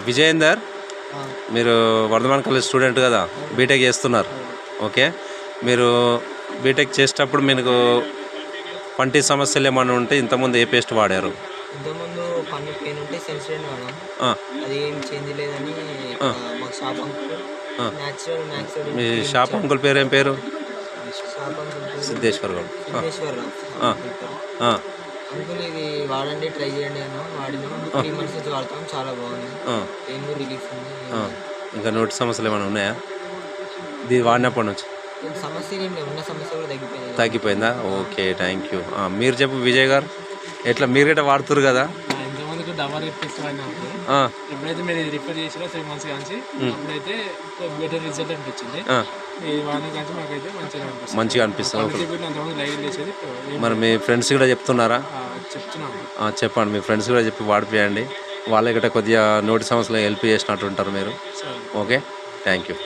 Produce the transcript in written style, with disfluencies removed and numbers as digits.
విజయేందర్, మీరు Vardhaman college student కదా, BTech చేస్తున్నారు. ఓకే, మీరు బీటెక్ చేసేటప్పుడు మీకు పంటి సమస్యలు ఏమైనా ఉంటే ఇంతకుముందు ఏ పేస్ట్ వాడారు? ఇంతకుముందు పన్ను పెయిన్ ఉంటే సెన్సిడెంట్ వాడాం. అది ఏం చేంజ్ లేదని మాకు షాప్ అంకుల్ న్యాచురల్ మీ షాప్ అంకుల్ పేరు ఏం పేరు? Shop uncle Siddheswara Rao. అంకుల్ ఇది వాడండి, ట్రై చేయండి అన్న. వాడినాం 3 months నుంచి వాడతాం, చాలా బాగుంది. పెయిన్ కూడా రిలీఫ్ ఉంది. ఇంకా నోటి సమస్యలు ఏమైనా ఉన్నాయా ఇది వాడినప్పటి నుంచి? సమస్య ఉన్న సమస్య కూడా తగ్గిపోయిందా? Okay, thank you. మీరు చెప్పు విజయ్ గారు, ఎట్లా మీరు గట్రా వాడుతురు కదా? ఇంతకుముందుకు డబల్ రిపీస్ వాడినప్పుడు ఎప్పుడైతే మీరు ఇది రిపేర్ చేసినా 3 months కానీ అప్పుడైతే బెటర్ రిజల్ట్ అనిపించింది. ఈ వాడిన కానీ మాకైతే మంచిగా అనిపిస్తుంది. అంతకుముందు లైవ్ చేసేది. మరి మీ ఫ్రెండ్స్ కూడా చెప్తున్నారా? చెప్తున్నాను. చెప్పండి, మీ ఫ్రెండ్స్ కూడా చెప్పి వాడిపోయండి. వాళ్ళ గట్రా కొద్దిగా నోటి సమస్యలు హెల్ప్ చేసినట్టు ఉంటారు మీరు. Okay, thank you.